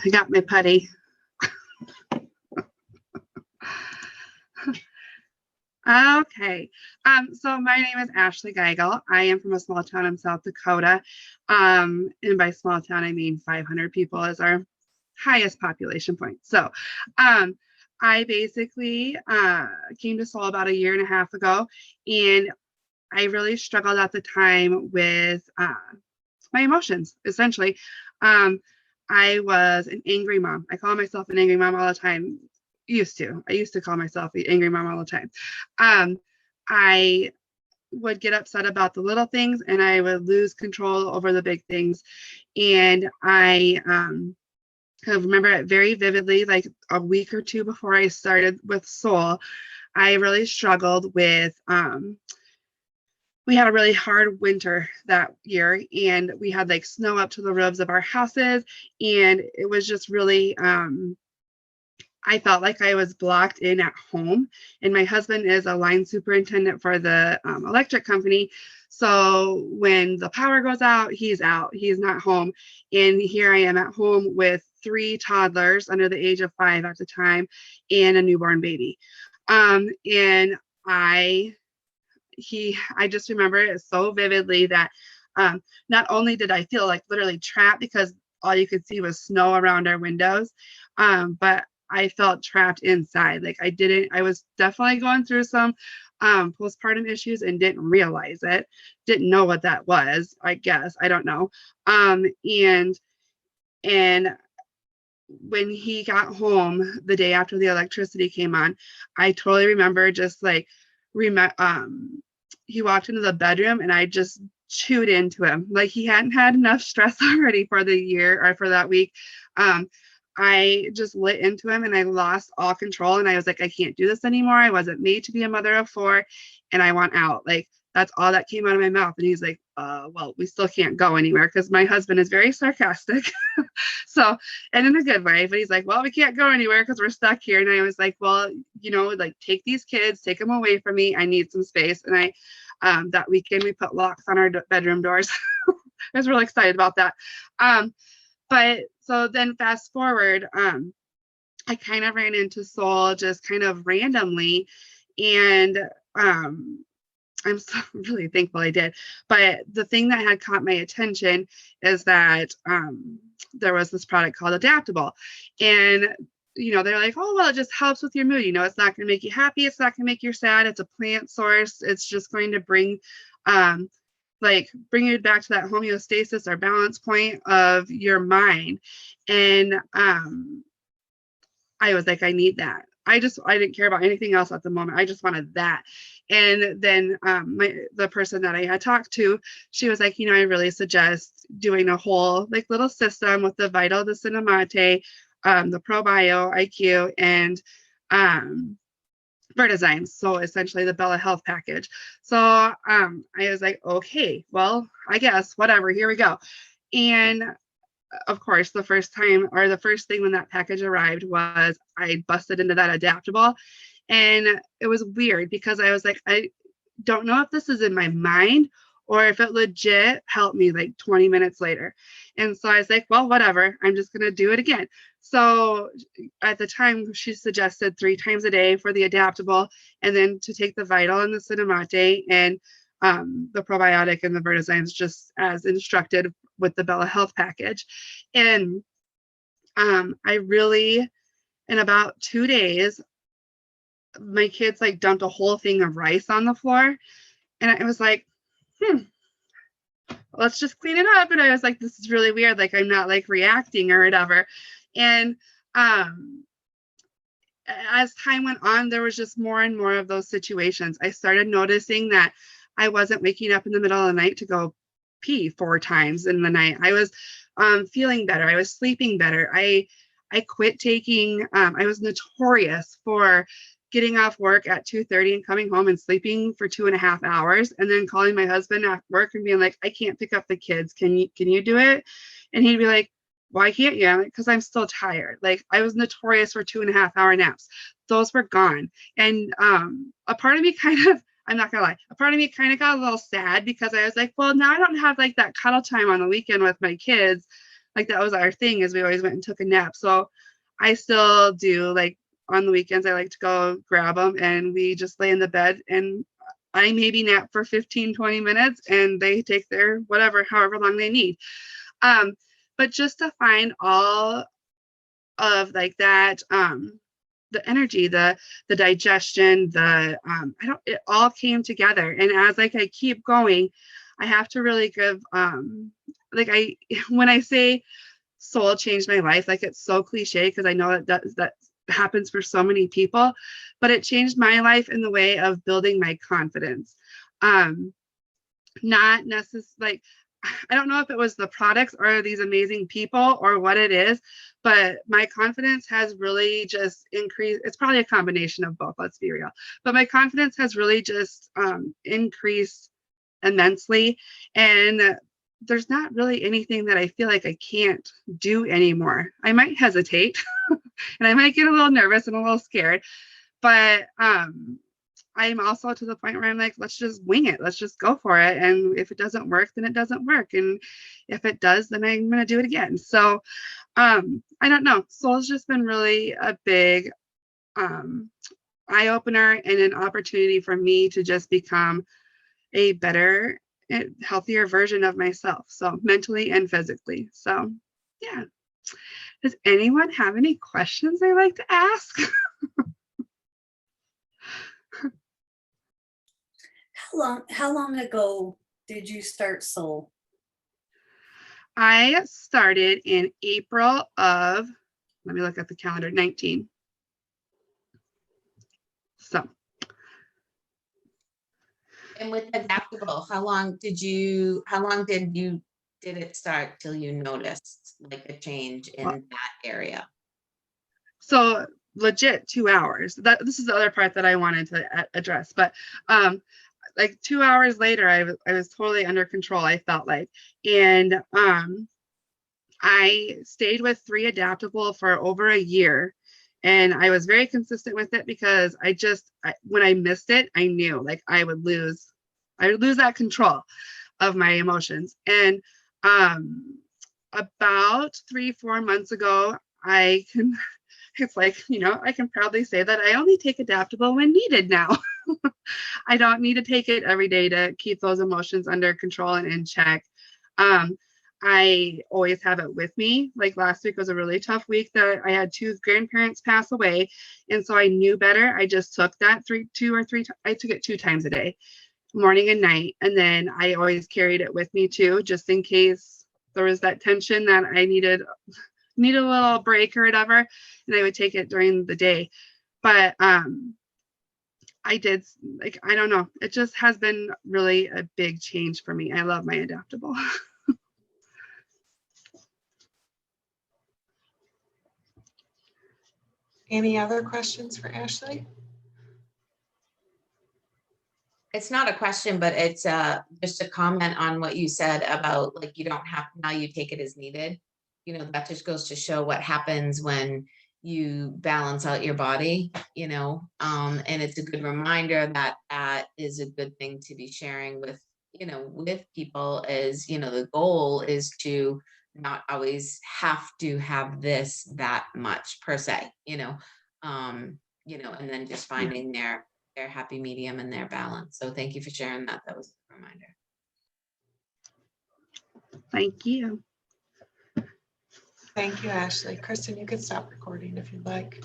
I got my putty. Okay. So my name is Ashley Geigel. I am from a small town in South Dakota. And by small town, I mean 500 people is our highest population point. So, um, I basically came to Seoul about a year and a half ago, and I really struggled at the time with my emotions, essentially. Um, I was an angry mom. I call myself an angry mom all the time. I used to call myself an angry mom all the time. Um, I would get upset about the little things and I would lose control over the big things. And I remember it very vividly, like a week or two before I started with Soul, I really struggled with we had a really hard winter that year and we had like snow up to the roofs of our houses, and it was just really I felt like I was blocked in at home. And my husband is a line superintendent for the electric company. So when the power goes out, he's out. He's not home. And here I am at home with three toddlers under the age of 5 at the time and a newborn baby. And I just remember it so vividly that not only did I feel like literally trapped because all you could see was snow around our windows, but I felt trapped inside. Like I was definitely going through some postpartum issues and didn't realize it, didn't know what that was, I guess. I don't know. And when he got home the day after the electricity came on, I totally remember just like, he walked into the bedroom and I just chewed into him. Like he hadn't had enough stress already for the year or for that week. I just lit into him and I lost all control. And I was like, I can't do this anymore. I wasn't made to be a mother of 4 and I want out. Like that's all that came out of my mouth. And he's like, well, we still can't go anywhere because my husband is very sarcastic. So, and in a good way, but he's like, well, we can't go anywhere because we're stuck here. And I was like, well, like take these kids, take them away from me. I need some space. And that weekend we put locks on our bedroom doors. I was really excited about that. But so then fast forward, I kind of ran into Soul just kind of randomly. And I'm so really thankful I did. But the thing that had caught my attention is that there was this product called Adaptable. And, they're like, oh, well, it just helps with your mood. It's not going to make you happy. It's not going to make you sad. It's a plant source. It's just going to bring you back to that homeostasis or balance point of your mind. And I was like, I need that. I didn't care about anything else at the moment. I just wanted that. And then the person that I had talked to, she was like, I really suggest doing a whole like little system with the Vital, the Cinnamate, the ProBio, IQ, and Vertizymes. So essentially the Bella Health package. So I was like, okay, well, I guess whatever, here we go. And of course, the first thing when that package arrived was I busted into that Adaptable. And it was weird because I was like, I don't know if this is in my mind or if it legit helped me like 20 minutes later. And so I was like, well, whatever, I'm just going to do it again. So at the time, she suggested 3 times a day for the Adaptable, and then to take the Vital and the Cinnamate and the probiotic and the Vertizymes just as instructed with the Bella Health package. And I really, in about 2 days, my kids like dumped a whole thing of rice on the floor. And I was like, let's just clean it up. And I was like, this is really weird. Like, I'm not like reacting or whatever. And as time went on, there was just more and more of those situations. I started noticing that I wasn't waking up in the middle of the night to go pee 4 times in the night. I was feeling better. I was sleeping better. I quit taking, I was notorious for getting off work at 2:30 and coming home and sleeping for 2.5 hours and then calling my husband at work and being like, I can't pick up the kids. Can you do it? And he'd be like, why can't you? I'm like, because I'm still tired. Like I was notorious for 2.5-hour naps. Those were gone. And a part of me I'm not gonna lie, a part of me kind of got a little sad because I was like, well, now I don't have like that cuddle time on the weekend with my kids like that was our thing, is we always went and took a nap. So I still do, like on the weekends, I like to go grab them and we just lay in the bed and I maybe nap for 15, 20 minutes and they take their whatever, however long they need. Um, but just to find all of like that, the energy, the digestion, I don't, it all came together. And as like I keep going, I have to really give, like when I say soul changed my life, like it's so cliche because I know that happens for so many people, but it changed my life in the way of building my confidence. Not necessarily like, I don't know if it was the products or these amazing people or what it is, but my confidence has really just increased. It's probably a combination of both, let's be real. But my confidence has really just increased immensely. And there's not really anything that I feel like I can't do anymore. I might hesitate and I might get a little nervous and a little scared, but I'm also to the point where I'm like, let's just wing it. Let's just go for it. And if it doesn't work, then it doesn't work. And if it does, then I'm going to do it again. So I don't know. Soul's just been really a big eye opener and an opportunity for me to just become a better, healthier version of myself. So mentally and physically. So yeah. Does anyone have any questions they'd like to ask? How long ago did you start Soul? I started in April of, let me look at the calendar, 19. So. And with adaptable, how long did it start till you noticed like a change in that area? So legit 2 hours. This is the other part that I wanted to address, but like 2 hours later, I was totally under control, I felt like. And I stayed with 3 Adaptable for over a year. And I was very consistent with it because when I missed it, I knew like I would lose that control of my emotions. And about 3-4 months ago, it's like, I can proudly say that I only take Adaptable when needed now. I don't need to take it every day to keep those emotions under control and in check. I always have it with me. Like last week was a really tough week that I had 2 grandparents pass away. And so I knew better. I just took that I took it 2 times a day, morning and night. And then I always carried it with me too, just in case there was that tension that I needed a little break or whatever. And I would take it during the day. But I did, like, I don't know. It just has been really a big change for me. I love my Adaptable. Any other questions for Ashley? It's not a question, but it's just a comment on what you said about like you don't have, now you take it as needed. That just goes to show what happens when you balance out your body, and it's a good reminder that that is a good thing to be sharing with people. Is the goal is to not always have to have that much per se, and then just finding their happy medium and their balance. So thank you for sharing that. That was a reminder. Thank you. Thank you, Ashley. Kristen, you can stop recording if you'd like.